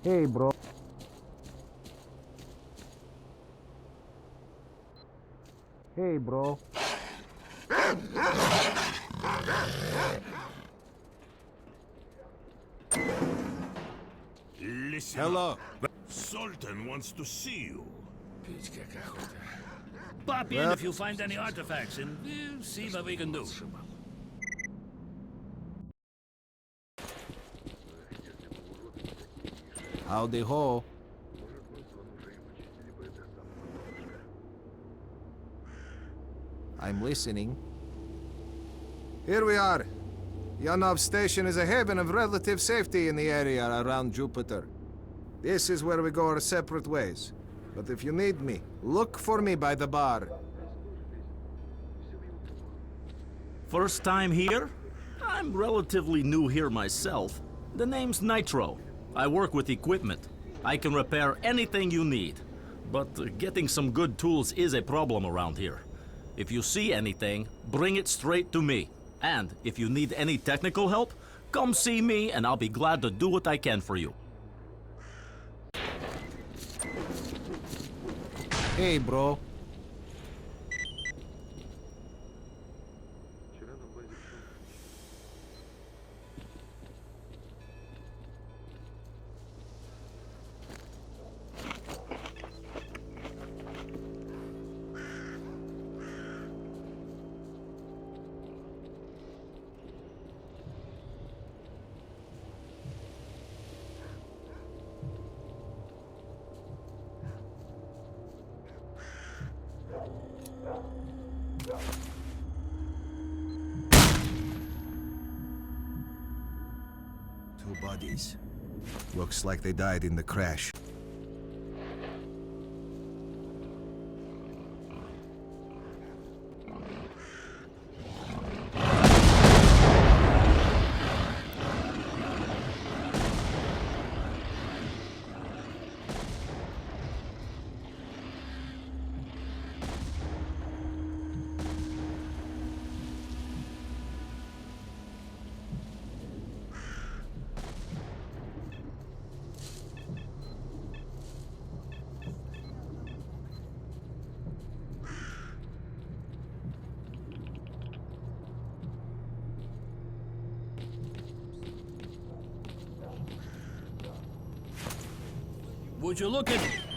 Hey, bro. Hey, bro. Listen Hello. up. Sultan wants to see you. Pop in Well- if you find any artifacts and we'll see what we can do. Howdy ho. I'm listening. Here we are. Yanov Station is a haven of relative safety in the area around Jupiter. This is where we go our separate ways. But if you need me, look for me by the bar. First time here? I'm relatively new here myself. The name's Nitro. I work with equipment. I can repair anything you need. But getting some good tools is a problem around here. If you see anything, bring it straight to me. And if you need any technical help, come see me and I'll be glad to do what I can for you. Hey, bro. Two bodies. Looks like they died in the crash. Would you look at...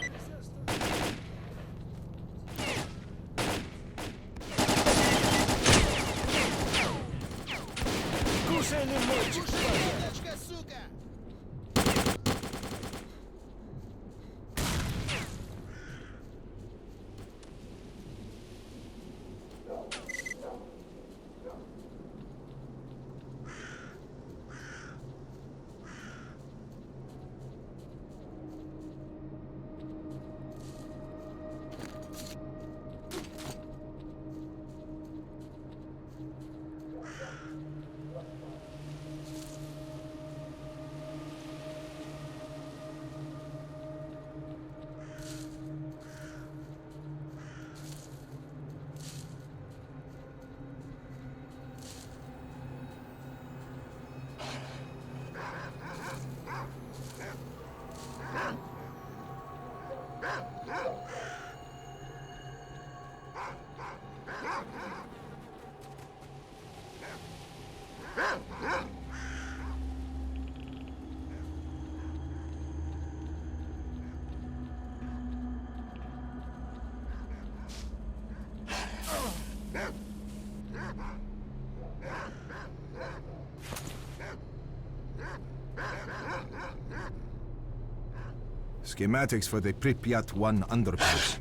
Schematics for the Pripyat 1 underpass.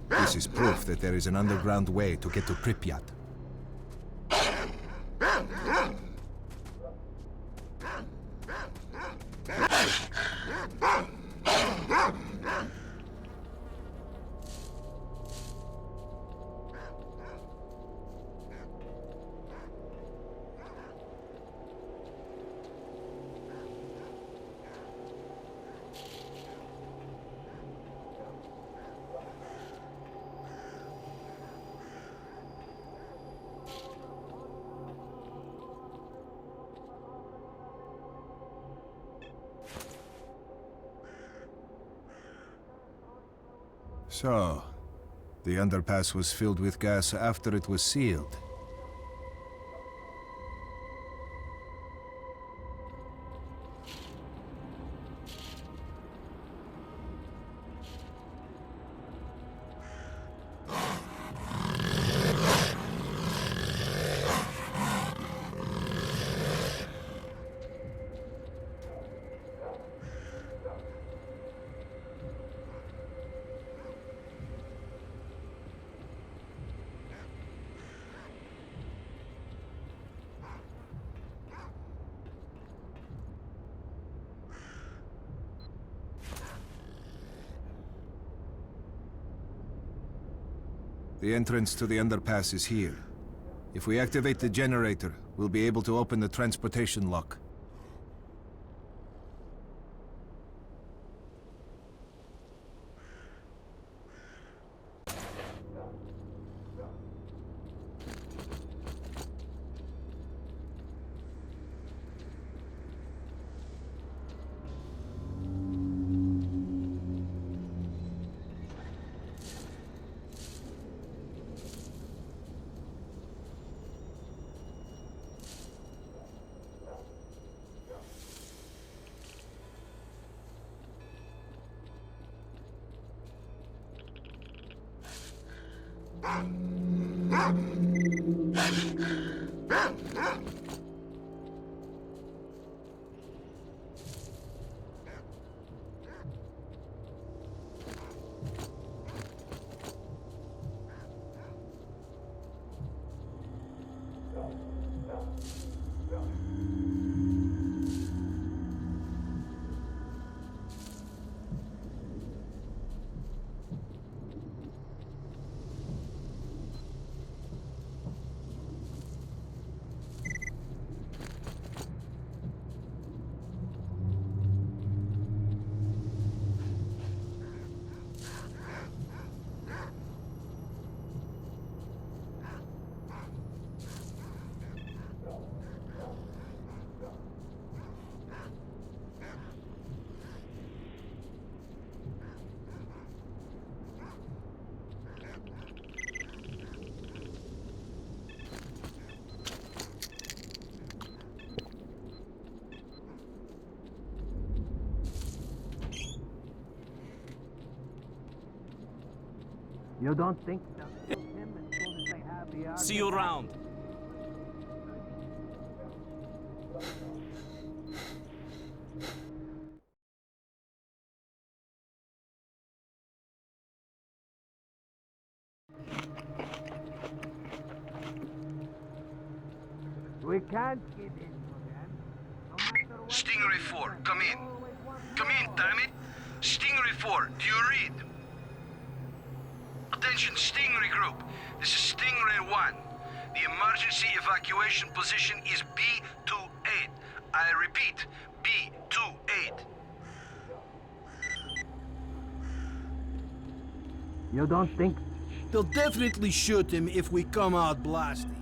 This is proof that there is an underground way to get to Pripyat. So, the underpass was filled with gas after it was sealed. The entrance to the underpass is here. If we activate the generator, we'll be able to open the transportation lock. You don't think they'll kill him as soon as they have the argument? See you around. We can't give in to them. No matter what. Stingray 4, come in. Come in, damn it! Stingray 4, do you read? Attention, Stingray Group. This is Stingray 1. The emergency evacuation position is B28. I repeat, B28. You don't think They'll definitely shoot him if we come out blasting.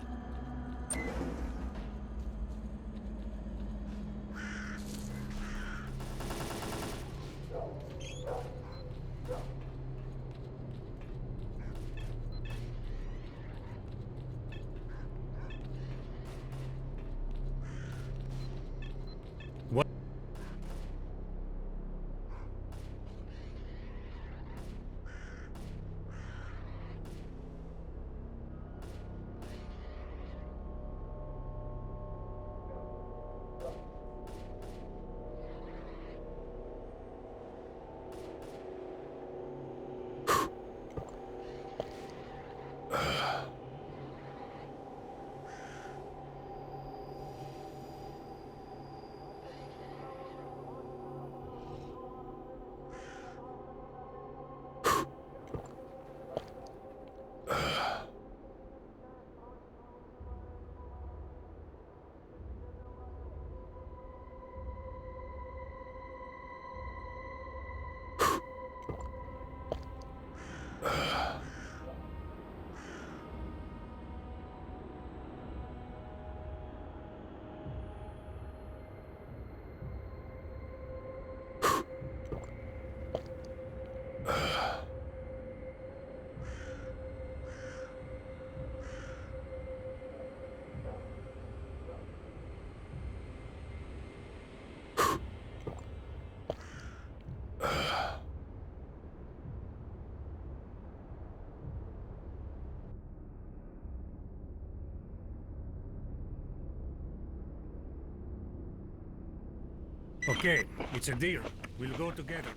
Okay, it's a deal. We'll go together.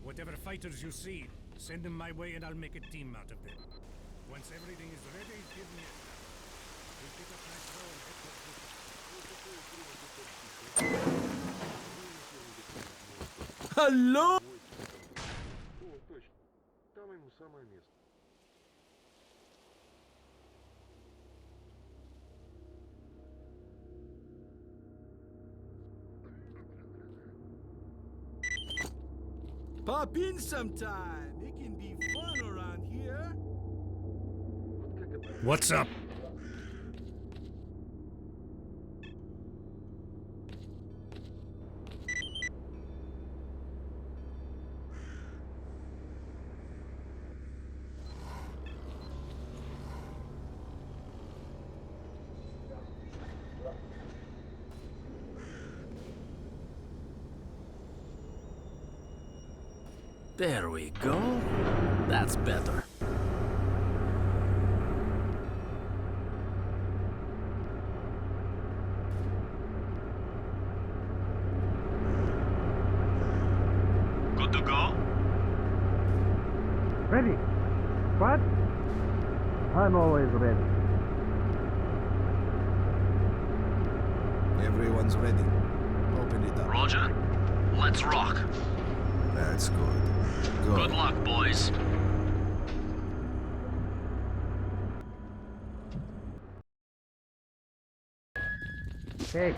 Whatever fighters you see, send them my way and I'll make a team out of them. Once everything is ready, give me a shout. We'll pick up Nitro and head for Jupiter. Hello? О, точно. Там ему самое место. Pop in sometime. It can be fun around here. Вот как это... What's up? There we go. That's better. Good to go? Ready? What? I'm always ready. Everyone's ready. Open it up. Roger. Let's rock. That's good. Go. Good luck, boys. Hey.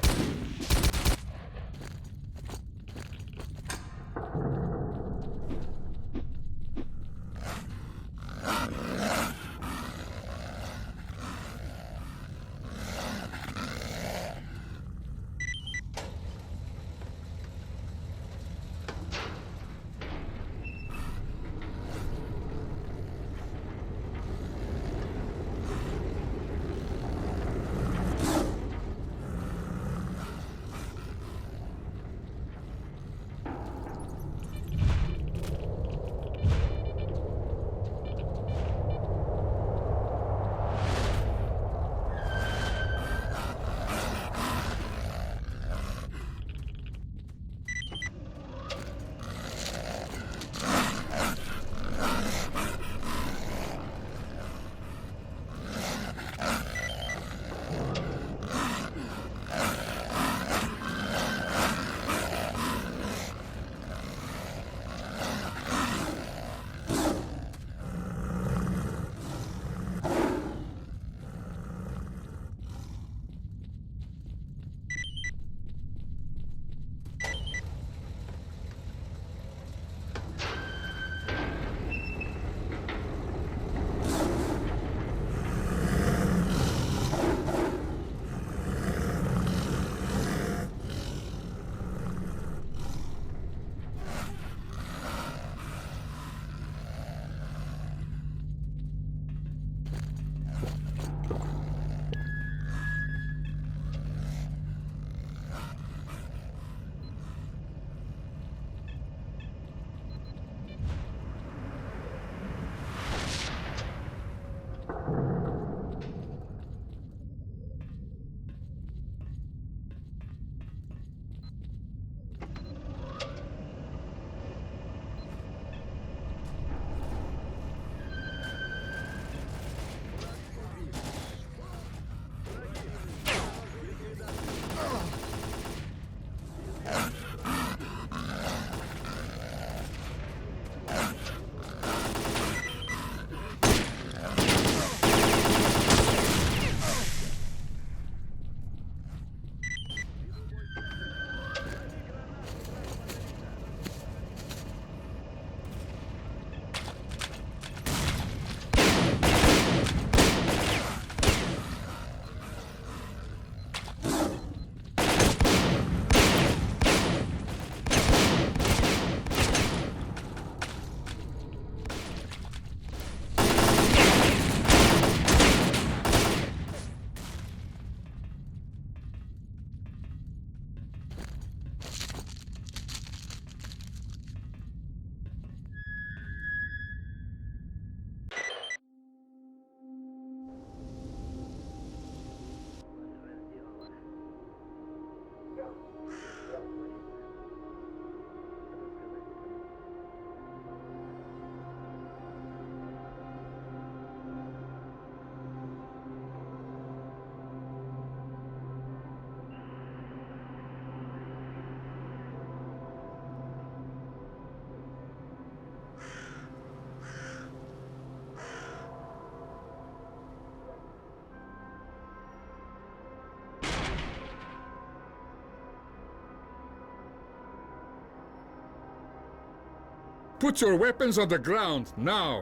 Put your weapons on the ground, now!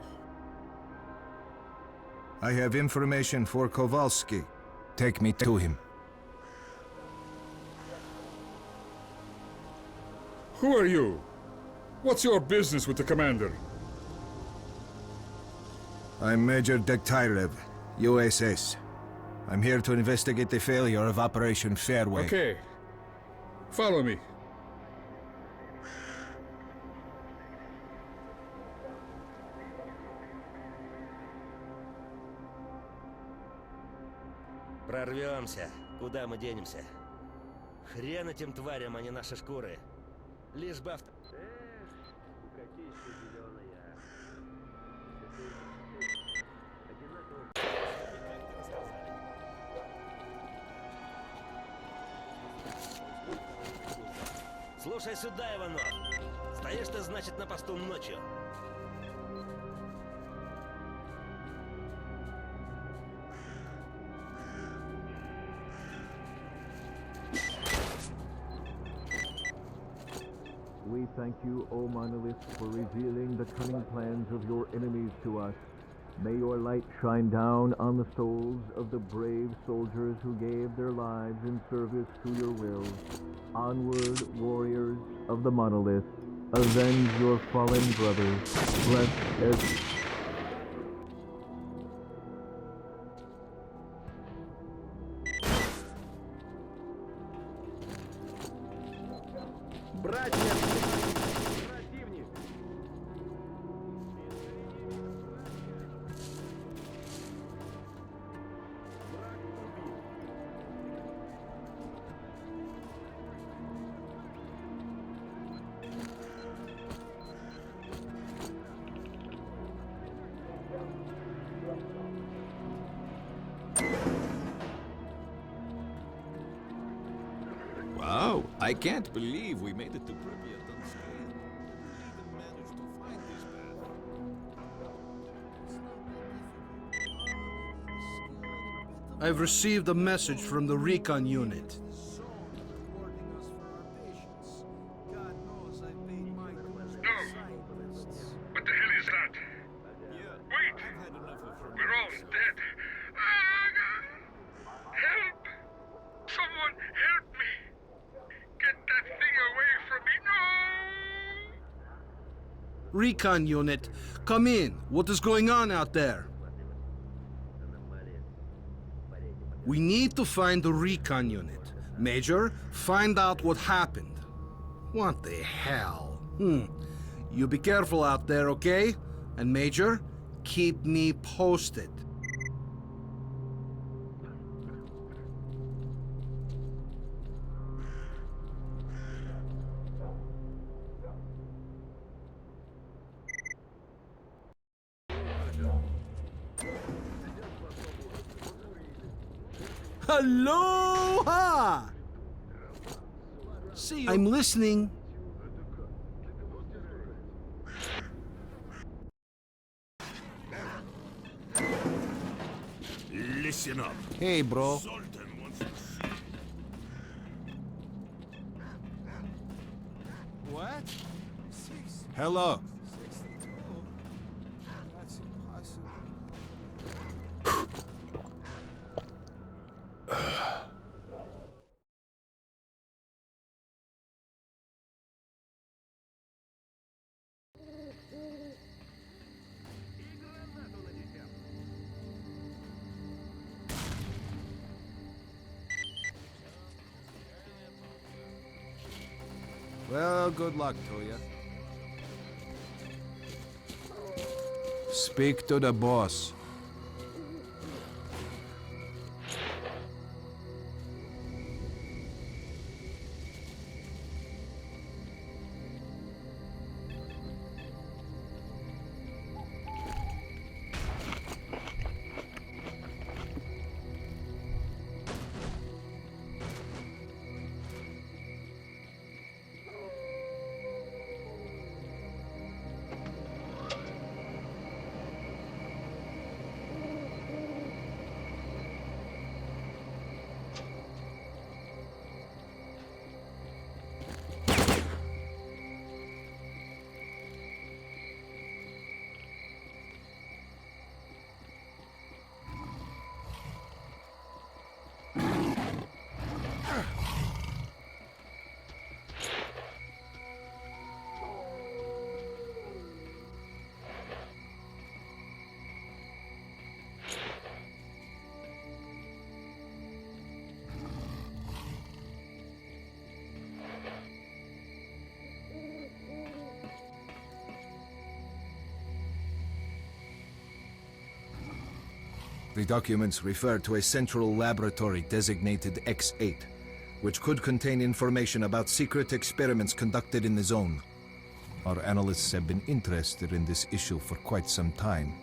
I have information for Kowalski. Take me to him. Who are you? What's your business with the commander? I'm Major S.T.A.L.K.E.R, USS. I'm here to investigate the failure of Operation Fairway. Okay. Follow me. Прорвемся. Куда мы денемся? Хрен этим тварям, а не наши шкуры. Лишь бы авто... Слушай сюда, Иванов. Стоишь ты, значит, на посту ночью. We thank you, O Monolith, for revealing the cunning plans of your enemies to us. May your light shine down on the souls of the brave soldiers who gave their lives in service to your will. Onward, warriors of the Monolith, avenge your fallen brothers. Bless as... Wow, I can't believe we made it to Pripyat unscathed. We even managed to find this path. I've received a message from the recon unit. What the hell is that? Wait! We're all dead. Help! Someone help me! Get that thing away from me! No! Recon unit, come in. What is going on out there? We need to find the recon unit. Major, find out what happened. What the hell? You be careful out there, okay? And Major, keep me posted. Aloha! See you. I'm listening. Listen up. Hey, bro. Sultan wants to see What? Hello. That's impossible. Well, good luck to you. Speak to the boss. The documents refer to a central laboratory designated X8, which could contain information about secret experiments conducted in the zone. Our analysts have been interested in this issue for quite some time.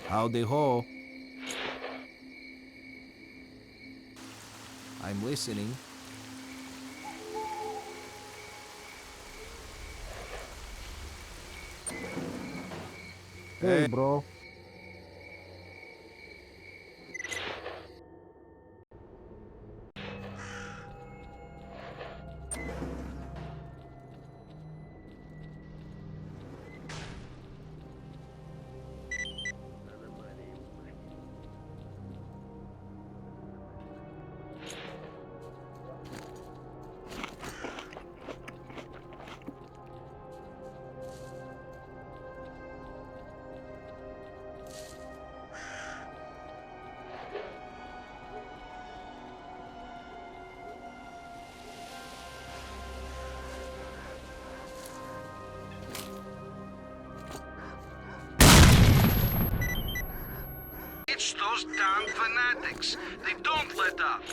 Howdy ho. I'm listening. Hey, bro. It's those damn fanatics. They don't let up.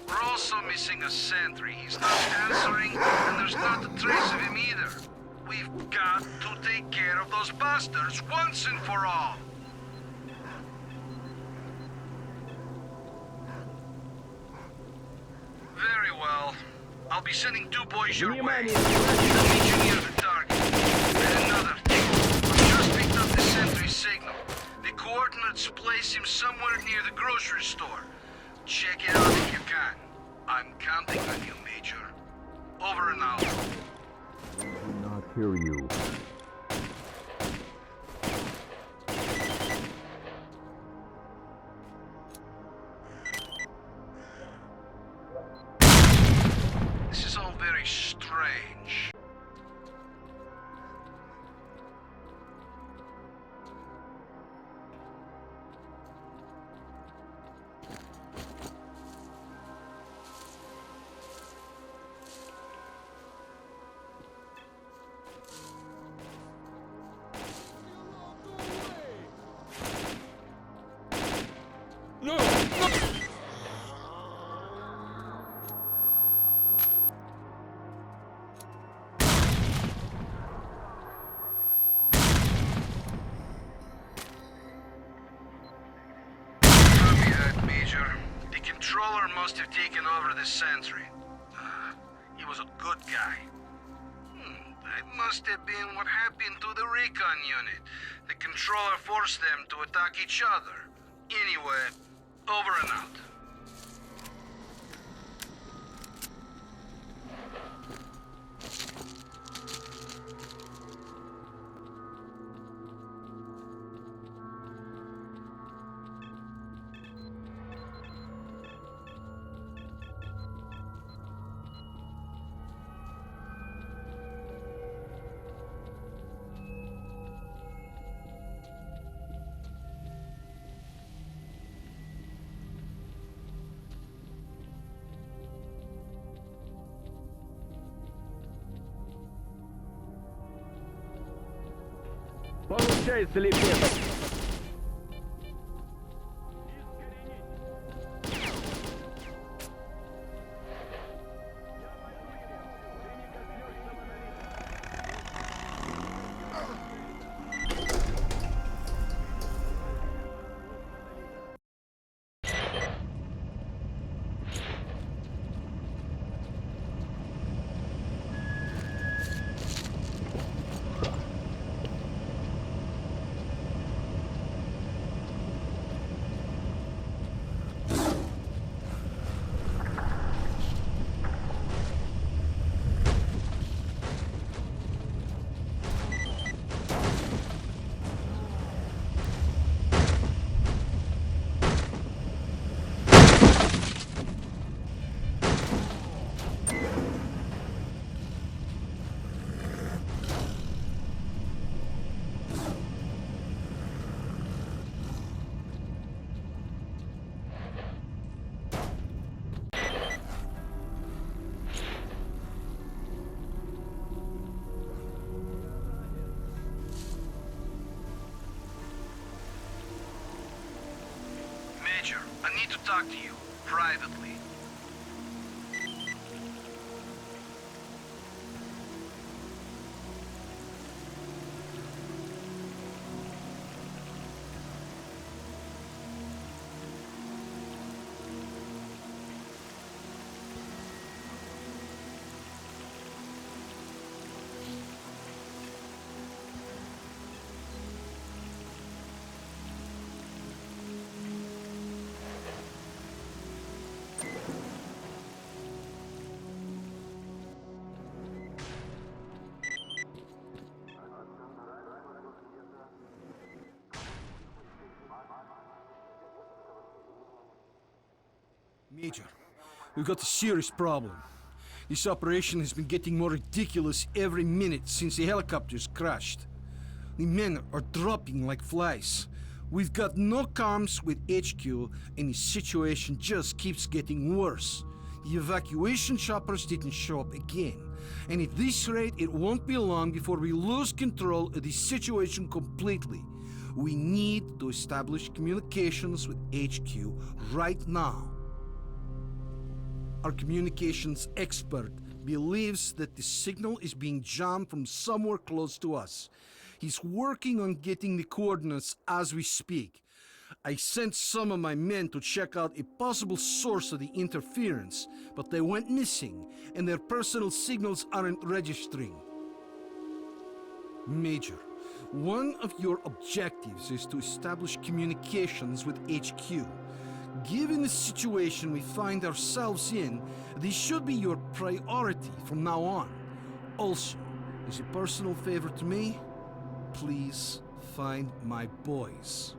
We're also missing a sentry. He's not answering, and there's not a trace of him either. We've got to take care of those bastards once and for all. Very well. I'll be sending 2 boys your way. They'll meet you near the target. And another thing. I've just picked up the sentry signal. The coordinates place him somewhere near the grocery store. Check it out if you can. I'm counting on you, Major. Over and out. I do not hear you. This is all very strange. The controller must have taken over the sentry. He was a good guy. That must have been what happened to the recon unit. The controller forced them to attack each other. Anyway, over and out. Получается ли это? talk to you privately. Major, we've got a serious problem. This operation has been getting more ridiculous every minute since the helicopters crashed. The men are dropping like flies. We've got no comms with HQ, and the situation just keeps getting worse. The evacuation choppers didn't show up again, and at this rate it won't be long before we lose control of the situation completely. We need to establish communications with HQ right now. Our communications expert believes that the signal is being jammed from somewhere close to us. He's working on getting the coordinates as we speak. I sent some of my men to check out a possible source of the interference, but they went missing, and their personal signals aren't registering. Major, one of your objectives is to establish communications with HQ. Given the situation we find ourselves in, this should be your priority from now on. Also, as a personal favor to me, please find my boys.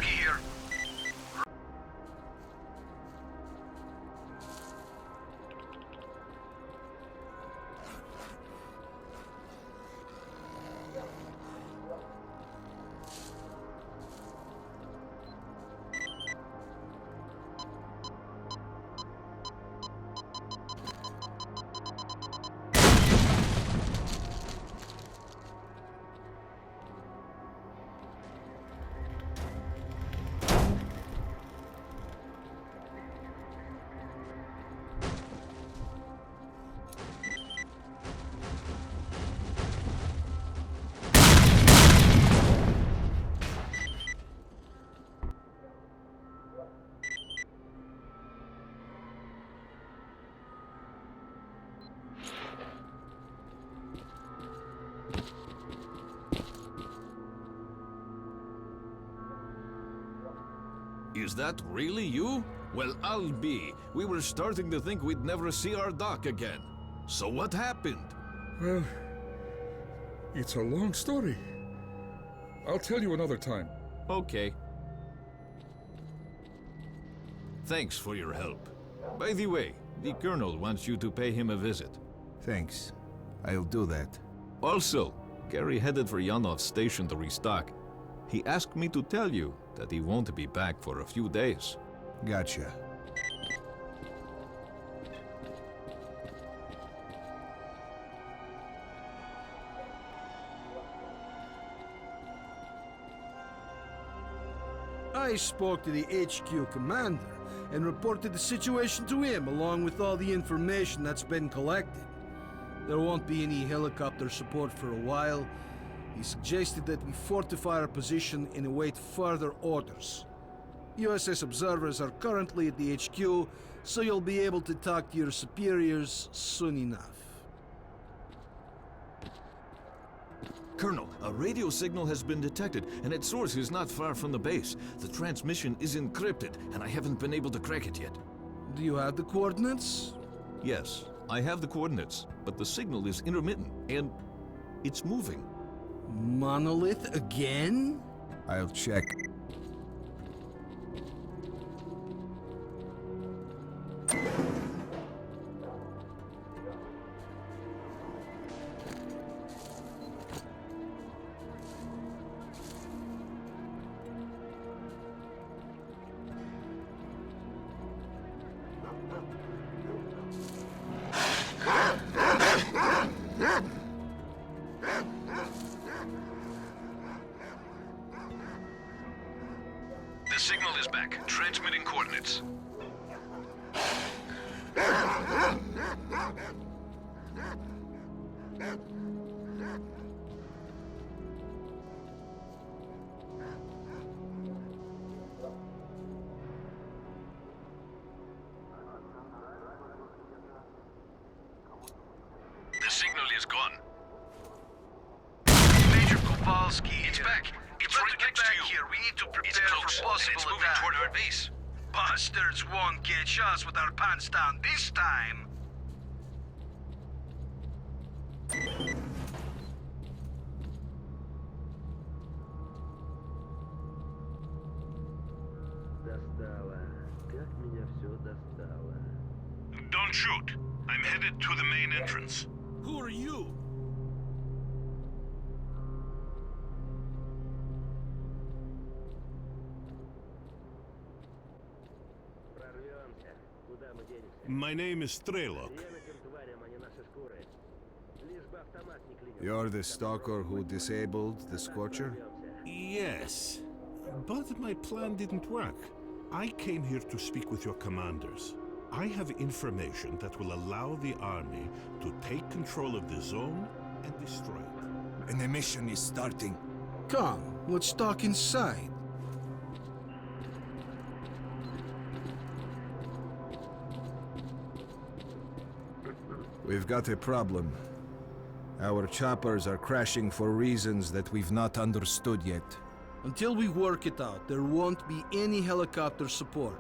Here. Is that really you? Well, I'll be. We were starting to think we'd never see our dock again. So what happened? Well, it's a long story. I'll tell you another time. Okay. Thanks for your help. By the way, the Colonel wants you to pay him a visit. Thanks. I'll do that. Also, Gary headed for Yanov's station to restock. He asked me to tell you that he won't be back for a few days. Gotcha. I spoke to the HQ commander and reported the situation to him along with all the information that's been collected. There won't be any helicopter support for a while. He suggested that we fortify our position and await further orders. USS observers are currently at the HQ, so you'll be able to talk to your superiors soon enough. Colonel, a radio signal has been detected, and its source is not far from the base. The transmission is encrypted, and I haven't been able to crack it yet. Do you have the coordinates? Yes, I have the coordinates, but the signal is intermittent, and it's moving. Monolith again? I'll check. The signal is back. Transmitting coordinates. The signal is gone. Major Kowalski, it's back. It's right next to you. Here. We need to prepare for possible it's moving toward our base. Bastards won't catch us with our pants down this time. Don't shoot. I'm headed to the main entrance. Who are you? My name is S.T.A.L.K.E.R. You're the stalker who disabled the Scorcher? Yes, but my plan didn't work. I came here to speak with your commanders. I have information that will allow the army to take control of the zone and destroy it. And the mission is starting. Come, let's talk inside. We've got a problem. Our choppers are crashing for reasons that we've not understood yet. Until we work it out, there won't be any helicopter support.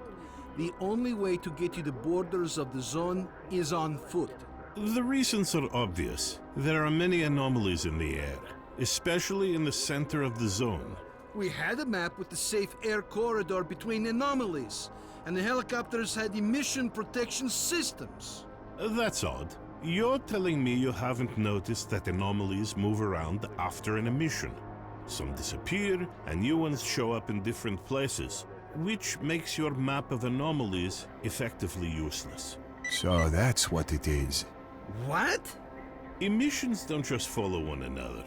The only way to get to the borders of the zone is on foot. The reasons are obvious. There are many anomalies in the air, especially in the center of the zone. We had a map with the safe air corridor between anomalies, and the helicopters had emission protection systems. That's odd. You're telling me you haven't noticed that anomalies move around after an emission. Some disappear, and new ones show up in different places, which makes your map of anomalies effectively useless. So that's what it is. What? Emissions don't just follow one another.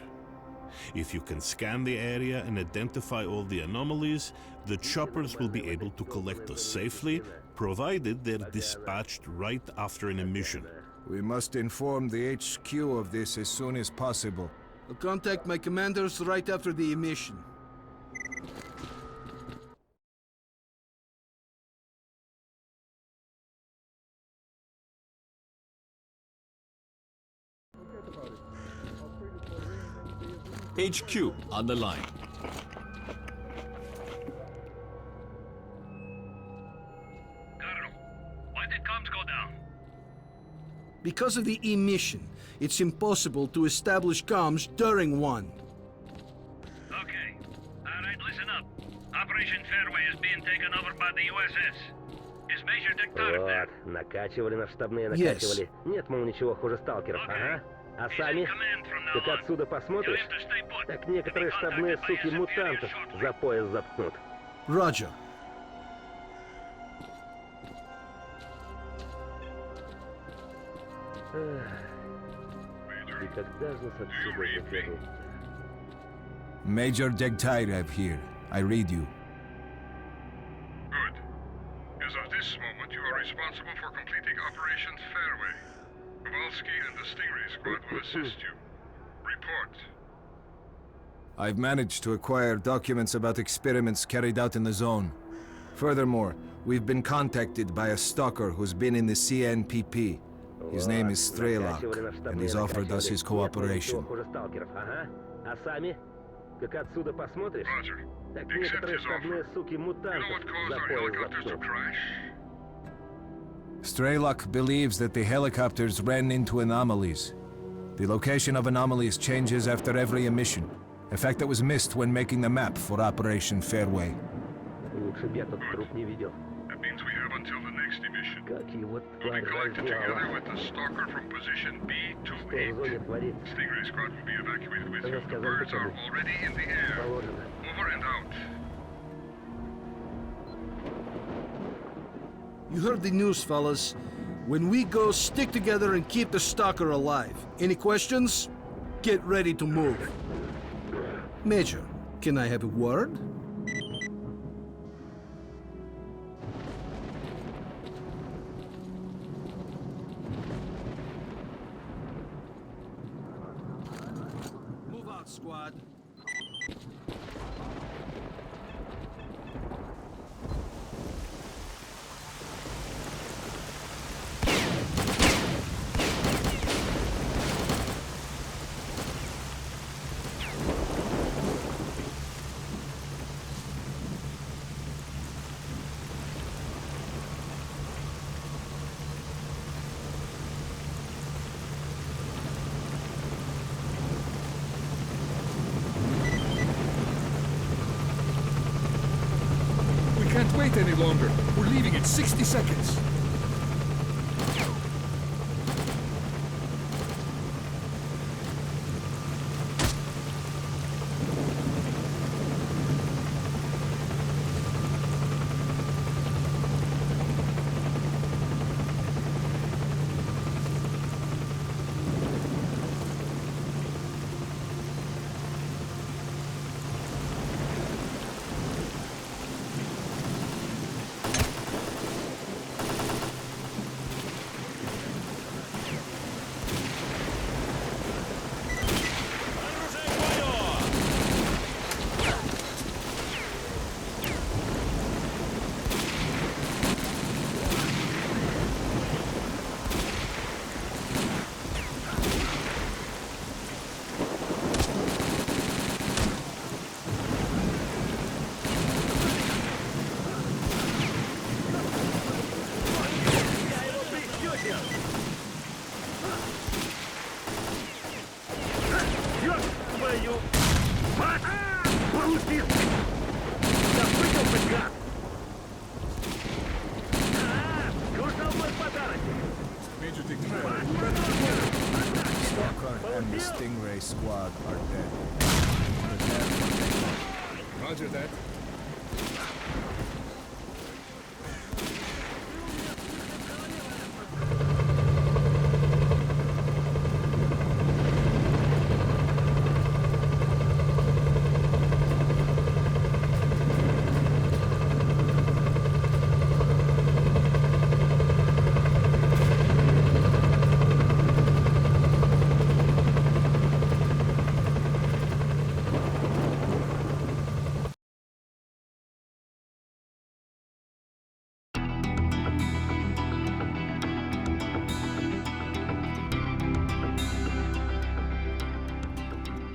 If you can scan the area and identify all the anomalies, the choppers will be able to collect us safely, provided they're dispatched right after an emission. We must inform the HQ of this as soon as possible. I'll contact my commanders right after the emission. HQ on the line. Colonel, why did comms go down? Because of the emission, it's impossible to establish comms during one. Okay. Alright, listen up. Operation Fairway is being taken over by the USS. Is Major S.T.A.L.K.E.R there? Вот, накачивали нас штабные, накачивали. Нет, мол, ничего хуже сталкеров, ага. А сами? Как отсюда посмотришь, так некоторые штабные суки мутантов за пояс заткнут. Roger. И когда же нас отсюда заберут? Major S.T.A.L.K.E.R here. I read you. Good. As of this moment, you are responsible for completing Operation Fairway. Kowalski and the Stingray squad will assist you. Report. I've managed to acquire documents about experiments carried out in the zone. Furthermore, we've been contacted by a stalker who's been in the CNPP. His name is Вот, накачивали на S.T.A.L.K.E.R, штабные, and he's offered us накачивали. his Нет, мол, ничего cooperation. хуже сталкеров, ага. А сами? Как отсюда посмотришь? Roger. Так We accept некоторые his штабные offer. суки You know мутантов what caused за our пояс helicopters to заткнут. crash? S.T.A.L.K.E.R believes that the helicopters ran into anomalies. The location of anomalies changes after every emission, a fact that was missed when making the map for Operation Fairway. Лучше б я тот труп не видел. That means we have until the next emission. Как его We'll be тварь collected together разделала. with the stalker from position Что в B28. зоне творится? Stingray squad will be evacuated with you. The Рассказал birds are почему. already in the air. Положено. Over and out. You heard the news, fellas. When we go, stick together and keep the stalker alive. Any questions? Get ready to move. Major, can I have a word? Move out, squad. We can't wait any longer. We're leaving in 60 seconds. S.T.A.L.K.E.R and the Stingray squad are dead. Roger that.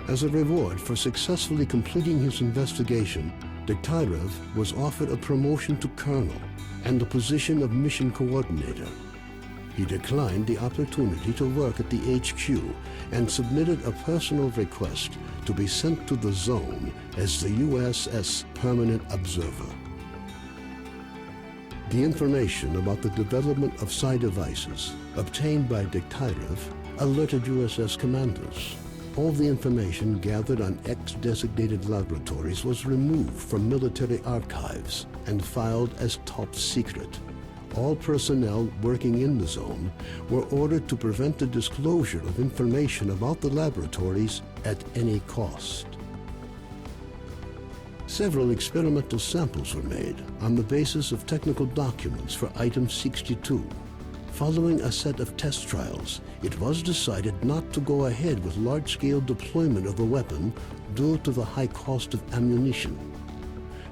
As a reward for successfully completing his investigation, S.T.A.L.K.E.R was offered a promotion to colonel and the position of mission coordinator. He declined the opportunity to work at the HQ and submitted a personal request to be sent to the zone as the USS Permanent Observer. The information about the development of psi devices obtained by S.T.A.L.K.E.R alerted USS commanders. All the information gathered on X-designated laboratories was removed from military archives and filed as top secret. All personnel working in the zone were ordered to prevent the disclosure of information about the laboratories at any cost. Several experimental samples were made on the basis of technical documents for Item 62. Following a set of test trials, it was decided not to go ahead with large-scale deployment of the weapon due to the high cost of ammunition.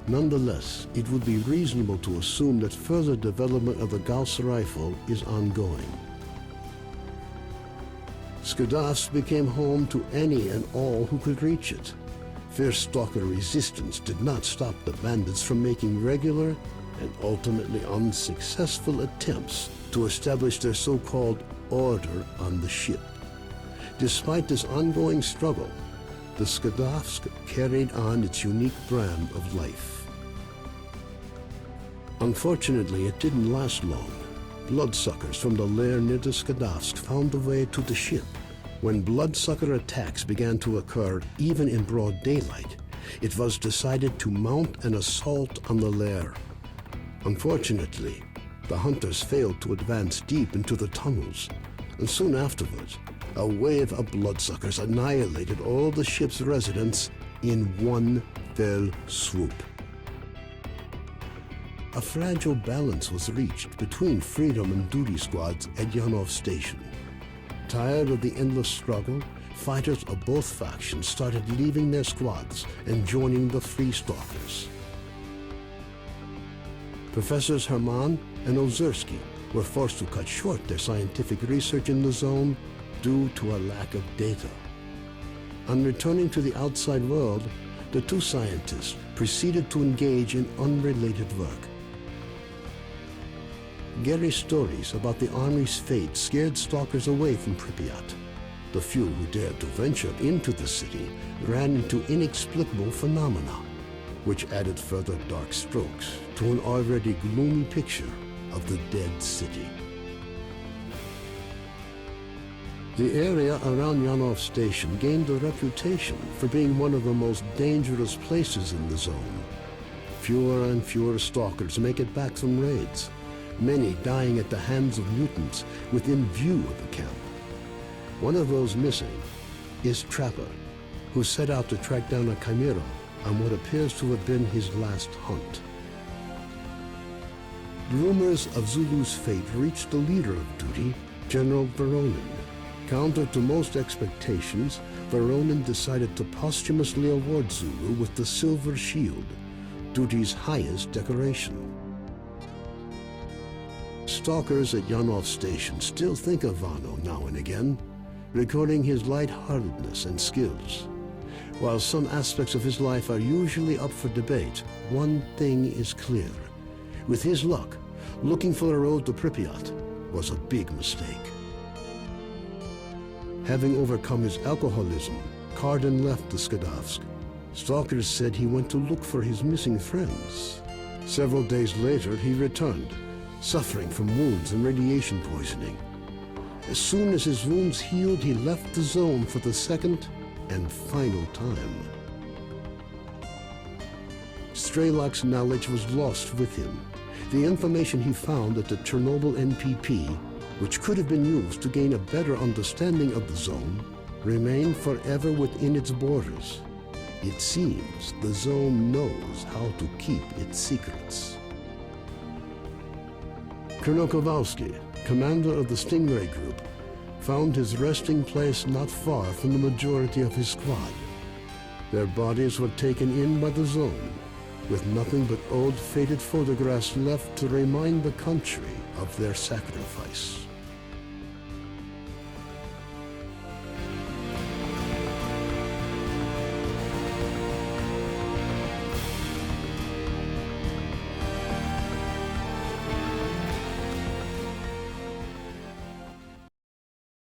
Nonetheless, it would be reasonable to assume that further development of the Gauss rifle is ongoing. Skadovsk became home to any and all who could reach it. Fierce stalker resistance did not stop the bandits from making regular and ultimately unsuccessful attempts to establish their so-called order on the ship. Despite this ongoing struggle, the Skadovsk carried on its unique brand of life. Unfortunately, it didn't last long. Bloodsuckers from the lair near the Skadovsk found a way to the ship. When bloodsucker attacks began to occur even in broad daylight, it was decided to mount an assault on the lair. Unfortunately, the hunters failed to advance deep into the tunnels, and soon afterwards, a wave of bloodsuckers annihilated all the ship's residents in one fell swoop. A fragile balance was reached between freedom and duty squads at Yanov Station. Tired of the endless struggle, fighters of both factions started leaving their squads and joining the Free Stalkers. Professors Herman and Ozersky were forced to cut short their scientific research in the zone due to a lack of data. On returning to the outside world, the two scientists proceeded to engage in unrelated work. Gary's stories about the Army's fate scared stalkers away from Pripyat. The few who dared to venture into the city ran into inexplicable phenomena, which added further dark strokes to an already gloomy picture of the dead city. The area around Yanov Station gained a reputation for being one of the most dangerous places in the zone. Fewer and fewer stalkers make it back from raids, many dying at the hands of mutants within view of the camp. One of those missing is Trapper, who set out to track down a chimera on what appears to have been his last hunt. Rumors of Zulu's fate reached the leader of duty, General Veronin. Counter to most expectations, Veronin decided to posthumously award Zulu with the Silver Shield, duty's highest decoration. Stalkers at Yanov Station still think of Vano now and again, recording his lightheartedness and skills. While some aspects of his life are usually up for debate, one thing is clear. With his luck, looking for a road to Pripyat was a big mistake. Having overcome his alcoholism, Cardin left the Skadovsk. Stalkers said he went to look for his missing friends. Several days later, he returned, suffering from wounds and radiation poisoning. As soon as his wounds healed, he left the zone for the second and final time. Strelok's knowledge was lost with him. The information he found at the Chernobyl NPP, which could have been used to gain a better understanding of the zone, remained forever within its borders. It seems the zone knows how to keep its secrets. Colonel Kowalski, commander of the Stingray Group, found his resting place not far from the majority of his squad. Their bodies were taken in by the zone, with nothing but old faded photographs left to remind the country of their sacrifice.